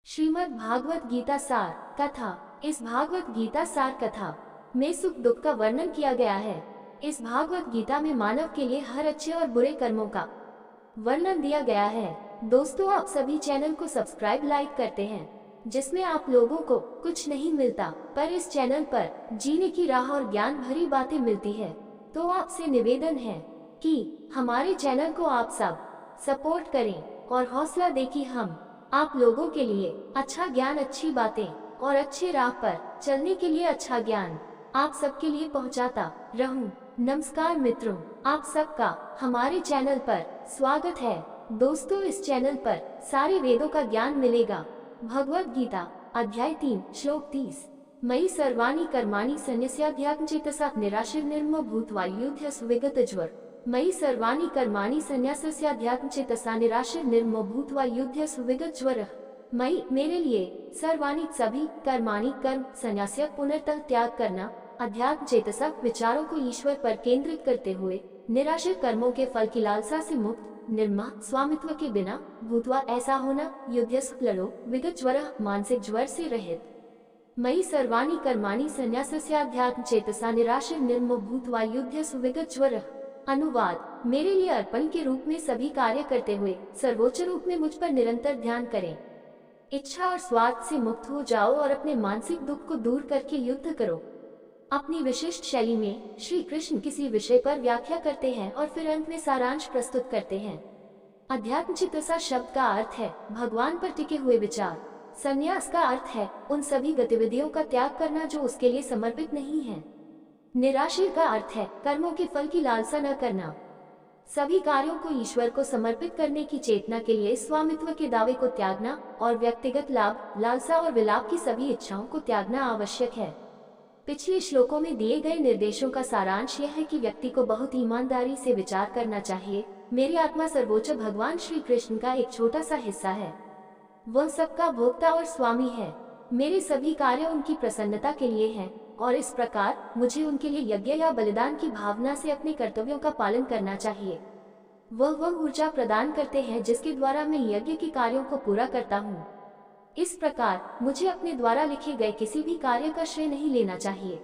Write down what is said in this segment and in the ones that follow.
श्रीमद् भागवत गीता सार कथा। इस भागवत गीता सार कथा में सुख दुख का वर्णन किया गया है। इस भागवत गीता में मानव के लिए हर अच्छे और बुरे कर्मों का वर्णन दिया गया है। दोस्तों, आप सभी चैनल को सब्सक्राइब लाइक करते हैं, जिसमें आप लोगों को कुछ नहीं मिलता, पर इस चैनल पर जीने की राह और ज्ञान भरी बातें मिलती है। तो आपसे निवेदन है कि हमारे चैनल को आप सब सपोर्ट करें और हौसला दें कि हम आप लोगों के लिए अच्छा ज्ञान, अच्छी बातें और अच्छे राह पर चलने के लिए अच्छा ज्ञान आप सबके लिए पहुंचाता रहूं। नमस्कार मित्रों, आप सबका हमारे चैनल पर स्वागत है। दोस्तों, इस चैनल पर सारे वेदों का ज्ञान मिलेगा। भगवद गीता अध्याय 3 श्लोक 30। मयि सर्वाणि कर्माणि सन्न्यस्याध्यात्मचेतसा निराशीर्निर्ममो भूत्वा युध्यस्व विगतज्वर। मयि सर्वाणि कर्माणि सन्न्यासस्याध्यात्मचेतसा निराशीर्निर्ममो भूत्वा युध्यस्व विगतज्वरः। मयि मेरे लिए सर्वाणि सभी कर्माणि कर्म संन्यास्य पुनर्तः त्याग करना, अध्यात्म चेतसा विचारों को ईश्वर पर केंद्रित करते हुए, निराशीर कर्मों के फल की लालसा से मुक्त, निर्मम स्वामित्व के बिना, भूत्वा ऐसा होना, युध्यस्व लड़ो, विगतज्वरः मानसिक ज्वर से रहित। मयि सर्वाणि कर्माणि सन्न्यासस्याध्यात्म चेतसा निराशीर्निर्ममो भूत्वा युध्यस्व विगतज्वरः। अनुवाद: मेरे लिए अर्पण के रूप में सभी कार्य करते हुए सर्वोच्च रूप में मुझ पर निरंतर ध्यान करें। इच्छा और स्वार्थ से मुक्त हो जाओ और अपने मानसिक दुख को दूर करके युद्ध करो। अपनी विशिष्ट शैली में श्री कृष्ण किसी विषय पर व्याख्या करते हैं और फिर अंत में सारांश प्रस्तुत करते हैं। अध्यात्मचेतसा शब्द का अर्थ है भगवान पर टिके हुए विचार। संन्यास का अर्थ है उन सभी गतिविधियों का त्याग करना जो उसके लिए समर्पित नहीं है। निराशीर का अर्थ है कर्मों के फल की लालसा न करना। सभी कार्यों को ईश्वर को समर्पित करने की चेतना के लिए स्वामित्व के दावे को त्यागना और व्यक्तिगत लाभ, लालसा और विलाप की सभी इच्छाओं को त्यागना आवश्यक है। पिछले श्लोकों में दिए गए निर्देशों का सारांश यह है कि व्यक्ति को बहुत ईमानदारी से विचार करना चाहिए। मेरी आत्मा सर्वोच्च भगवान श्री कृष्ण का एक छोटा सा हिस्सा है। वह सबका भोक्ता और स्वामी है। मेरे सभी कार्य उनकी प्रसन्नता के लिए हैं और इस प्रकार मुझे उनके लिए यज्ञ या बलिदान की भावना से अपने कर्तव्यों का पालन करना चाहिए। वह ऊर्जा प्रदान करते हैं जिसके द्वारा मैं यज्ञ के कार्यों को पूरा करता हूँ। इस प्रकार मुझे अपने द्वारा लिखे गए किसी भी कार्य का श्रेय नहीं लेना चाहिए।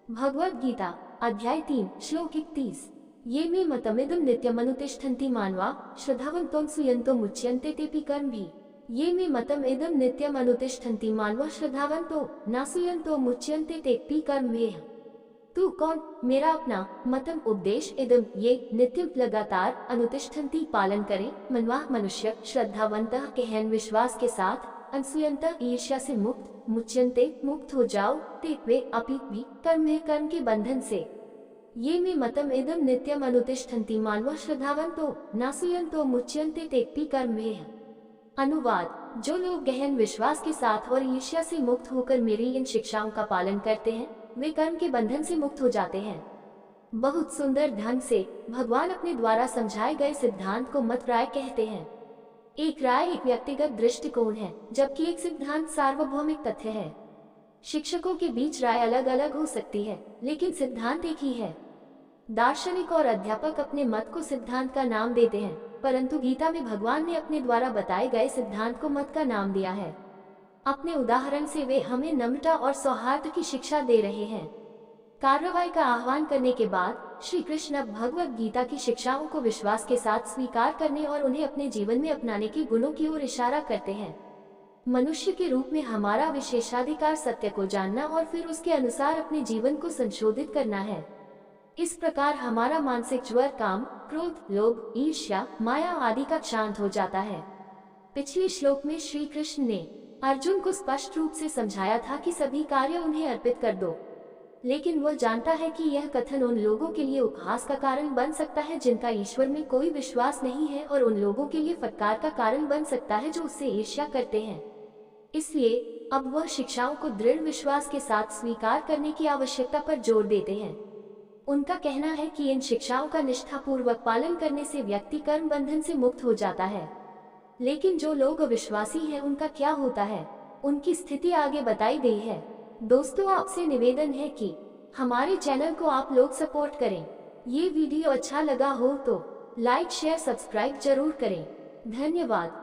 भगवद गीता अध्याय 3 श्लोक 31। ये मे मतमिदं नित्यमनुतिष्ठन्ति मानवा श्रद्धावन्तो सूयन्तो मुच्यन्ते तेऽपि कर्मभिः। ये मे मतम इदम नित्यम अनुतिष्ठन्ति मानवा श्रद्धावन्तो नासूयन्तो मुच्यन्ते तेऽपि कर्मभिः। तू कौन? मेरा अपना मतम उपदेश इदम ये नित्यम लगातार अनुतिष्ठन्ति पालन करे, मनवा मनुष्य श्रद्धावंतः गहन विश्वास के साथ, अनसूयन्तः ईर्ष्या से मुक्त, मुच्यन्ते मुक्त हो जाओ, ते वे अपि भी कर्म के बंधन से। ये मे मतम इदम नित्यम अनुतिष्ठन्ति मानवा श्रद्धावन्तो नासूयन्तो मुच्यन्ते तेऽपि कर्मभिः। अनुवाद: जो लोग गहन विश्वास के साथ और ईर्ष्या से मुक्त होकर मेरी इन शिक्षाओं का पालन करते हैं, वे कर्म के बंधन से मुक्त हो जाते हैं। बहुत सुंदर ढंग से भगवान अपने द्वारा समझाए गए सिद्धांत को मत राय कहते हैं। एक राय एक व्यक्तिगत दृष्टिकोण है, जबकि एक सिद्धांत सार्वभौमिक तथ्य है। शिक्षकों के बीच राय अलग अलग हो सकती है, लेकिन सिद्धांत एक ही है। दार्शनिक और अध्यापक अपने मत को सिद्धांत का नाम देते हैं, परंतु गीता में भगवान ने अपने द्वारा बताए गए सिद्धांत को मत का नाम दिया है। अपने उदाहरण से वे हमें नम्रता और सौहार्द की शिक्षा दे रहे हैं। कार्रवाई का आह्वान करने के बाद श्री कृष्ण अब भगवद गीता की शिक्षाओं को विश्वास के साथ स्वीकार करने और उन्हें अपने जीवन में अपनाने के गुणों की ओर इशारा करते हैं। मनुष्य के रूप में हमारा विशेषाधिकार सत्य को जानना और फिर उसके अनुसार अपने जीवन को संशोधित करना है। इस प्रकार हमारा मानसिक ज्वर काम, क्रोध, लोभ, ईर्ष्या, माया आदि का शांत हो जाता है। पिछले श्लोक में श्री कृष्ण ने अर्जुन को स्पष्ट रूप से समझाया था कि सभी कार्य उन्हें अर्पित कर दो, लेकिन वह जानता है कि यह कथन उन लोगों के लिए उपहास का कारण बन सकता है जिनका ईश्वर में कोई विश्वास नहीं है, और उन लोगों के लिए फटकार का कारण बन सकता है जो उससे ईर्ष्या करते हैं। इसलिए अब वह शिक्षाओं को दृढ़ विश्वास के साथ स्वीकार करने की आवश्यकता पर जोर देते हैं। उनका कहना है कि इन शिक्षाओं का निष्ठापूर्वक पालन करने से व्यक्ति कर्म बंधन से मुक्त हो जाता है। लेकिन जो लोग अविश्वासी हैं, उनका क्या होता है? उनकी स्थिति आगे बताई गई है। दोस्तों, आपसे निवेदन है कि हमारे चैनल को आप लोग सपोर्ट करें। ये वीडियो अच्छा लगा हो तो लाइक, शेयर, सब्सक्राइब जरूर करें। धन्यवाद।